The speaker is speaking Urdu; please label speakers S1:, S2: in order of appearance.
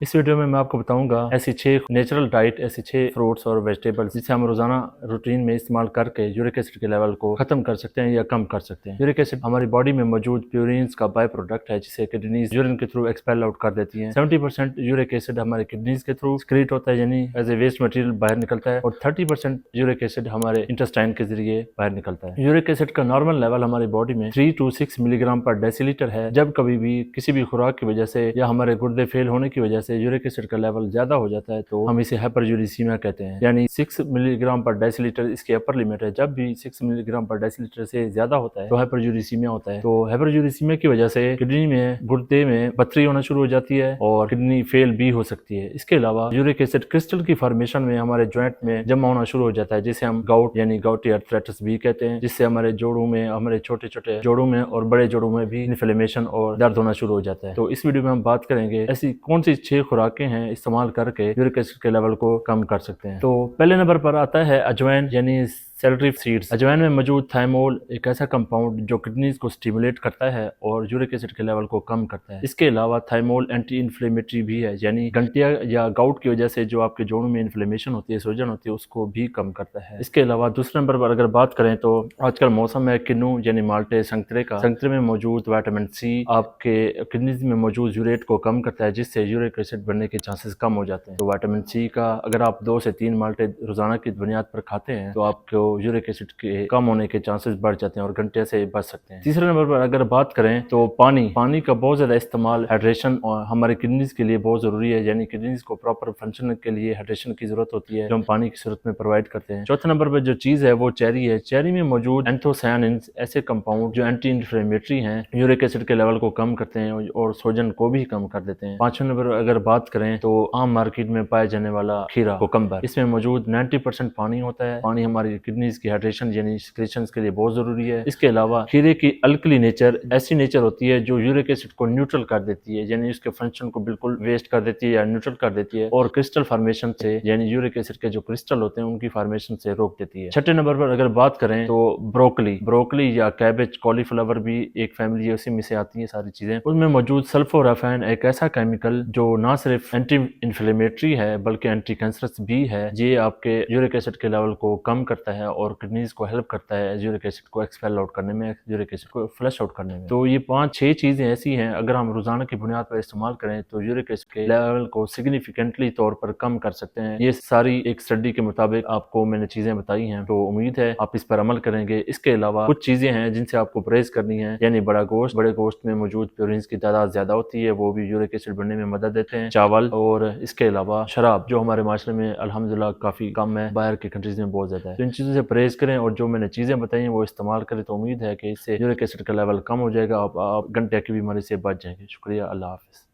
S1: اس ویڈیو میں آپ کو بتاؤں گا ایسی 6 نیچرل ڈائٹ، ایسی 6 فروٹس اور ویجیٹیبلز جسے ہم روزانہ روٹین میں استعمال کر کے یورک ایسڈ کے لیول کو ختم کر سکتے ہیں یا کم کر سکتے ہیں۔ یورک ایسڈ ہماری باڈی میں موجود پیورینز کا بائی پروڈکٹ ہے جسے کڈنیز یورین کے تھرو ایکسپیل آؤٹ کر دیتی ہیں۔ 70% یورک ایسڈ ہمارے کڈنیز کے تھرو سکریٹ ہوتا ہے، یعنی ایز اے ویسٹ مٹیریل باہر نکلتا ہے، اور 30% یورک ایسڈ ہمارے انٹسٹائن کے ذریعے باہر نکلتا ہے۔ یورک ایسڈ کا نارمل لیول ہماری باڈی میں 3 to 6 ملی گرام پر ڈیسی لیٹر ہے۔ جب کبھی بھی کسی بھی خوراک کی وجہ سے یا ہمارے گردے فیل ہونے کی وجہ سے یورک ایسڈ کا لیول زیادہ ہو جاتا ہے تو ہم اسے ہائپر یوریسیمیا کہتے ہیں، یعنی 6 ملی گرام پر ڈیسی لیٹر اس کی اپر لیمٹ ہے۔ جب بھی 6 ملی گرام پر ڈیسی لیٹر سے زیادہ ہوتا ہے تو ہائپر یوریسیمیا ہوتا ہے۔ تو ہائپر یوریسیمیا کی وجہ سے کڈنی میں، گردے میں پتھری ہونا شروع ہو جاتی ہے اور کڈنی فیل بھی ہو سکتی ہے۔ اس کے علاوہ یورک ایسڈ کرسٹل کی فارمیشن میں ہمارے جوائنٹ میں جمع ہونا شروع ہو جاتا ہے، جسے ہم گاؤٹ یعنی گاؤٹی آرتھرائٹس بھی کہتے ہیں، جس سے ہمارے جوڑوں میں، ہمارے چھوٹے چھوٹے جوڑوں میں اور بڑے جوڑوں میں بھی انفلیمیشن اور درد ہونا شروع ہو جاتا ہے۔ تو اس ویڈیو میں ہم بات کریں گے ایسی کون سی 6 خوراکیں ہیں استعمال کر کے یورک ایسڈ کے لیول کو کم کر سکتے ہیں۔ تو پہلے نمبر پر آتا ہے اجوائن یعنی سیلری سیڈز۔ اجوائن میں موجود تھائمول ایک ایسا کمپاؤنڈ جو کڈنیز کو سٹیمولیٹ کرتا ہے اور یورک ایسڈ کے لیول کو کم کرتا ہے۔ اس کے علاوہ تھائمول اینٹی انفلیمیٹری بھی ہے، یعنی گنٹیا یا گاؤٹ کی وجہ سے جو آپ کے جوڑوں میں انفلیمیشن ہوتی ہے، سوجن ہوتی ہے، اس کو بھی کم کرتا ہے۔ اس کے علاوہ دوسرے نمبر پر اگر بات کریں تو آج کل موسم ہے کنو یعنی مالٹے سنترے کا۔ سنترے میں موجود وٹامن سی آپ کے کڈنیز میں موجود یوریٹ کو کم کرتا ہے، جس سے یورک ایسڈ بننے کے چانسز کم ہو جاتے ہیں۔ تو وٹامن سی کا اگر آپ 2 سے 3 مالٹے روزانہ کی بنیاد پر کھاتے ہیں تو آپ کو یورک ایسڈ کے کم ہونے کے چانسز بڑھ جاتے ہیں اور گھنٹے سے بچ سکتے ہیں۔ تیسرے نمبر پر اگر بات کریں تو پانی کا بہت زیادہ استعمال ہائیڈریشن اور ہمارے کڈنیز کے لیے بہت ضروری ہے، یعنی کڈنیز کو پراپر فنکشن کے لیے ہائیڈریشن کی ضرورت ہوتی ہے جو ہم پانی کی صورت میں پرووائڈ کرتے ہیں۔ چوتھے نمبر پر جو چیز ہے وہ چیری ہے۔ چیری میں موجود اینتھوسیاننز ایسے کمپاؤنڈ جو اینٹی انفلیمیٹری ہیں، یورک ایسڈ کے لیول کو کم کرتے ہیں اور سوجن کو بھی کم کر دیتے ہیں۔ پانچویں نمبر پر اگر بات کریں تو عام مارکیٹ میں پائے جانے والا کھیرا کوکمبر، اس میں موجود 90% پانی ہوتا ہے۔ پانی ہماری کڈنیز کی ہائیڈریشن یعنی سیکریشنز کے لیے بہت ضروری ہے۔ اس کے علاوہ کھیرے کی الکلی نیچر ایسی نیچر ہوتی ہے جو یورک ایسڈ کو نیوٹرل کر دیتی ہے، یعنی اس کے فنکشن کو بالکل ویسٹ کر دیتی ہے یا نیوٹرل کر دیتی ہے، اور کرسٹل فارمیشن سے یعنی یورک ایسڈ کے جو کرسٹل ہوتے ہیں ان کی فارمیشن سے روک دیتی ہے۔ چھٹے نمبر پر اگر بات کریں تو بروکلی یا کیبج، کالی فلاور بھی ایک فیملی ہے، اسی میں سے آتی ہیں ساری چیزیں۔ اس میں موجود سلفورافین ایک ایسا کیمیکل جو نہ صرف اینٹی انفلیمیٹری ہے بلکہ اینٹی کینسرس بھی ہے۔ یہ آپ کے یورک ایسڈ کے لیول کو کم کرتا ہے اور کڈنیز کو ہیلپ کرتا ہے یورک ایسڈ کو ایکسپیل آؤٹ کرنے میں، یورک ایسڈ کو فلش آؤٹ کرنے میں۔ تو یہ 5-6 چیزیں ایسی ہیں اگر ہم روزانہ کی بنیاد پر استعمال کریں تو یورک ایسڈ کے لیول کو سگنیفیکنٹلی طور پر کم کر سکتے ہیں۔ یہ ساری ایک اسٹڈی کے مطابق آپ کو میں نے چیزیں بتائی ہیں، تو امید ہے آپ اس پر عمل کریں گے۔ اس کے علاوہ کچھ چیزیں ہیں جن سے آپ کو پرہیز کرنی ہے، یعنی بڑے گوشت میں موجود پیورینز کی تعداد زیادہ ہوتی ہے، وہ بھی یورک ایسڈ بننے میں مدد دیتے ہیں۔ چاول، اور اس کے علاوہ شراب جو ہمارے معاشرے میں الحمدللہ کافی کم ہے، باہر کے کنٹریز میں بہت زیادہ ہے۔ تو ان چیزوں سے پرہیز کریں اور جو میں نے چیزیں بتائی ہیں وہ استعمال کریں، تو امید ہے کہ اس سے یورک ایسڈ کا لیول کم ہو جائے گا، آپ گھنٹے کی بیماری سے بچ جائیں گے۔ شکریہ، اللہ حافظ۔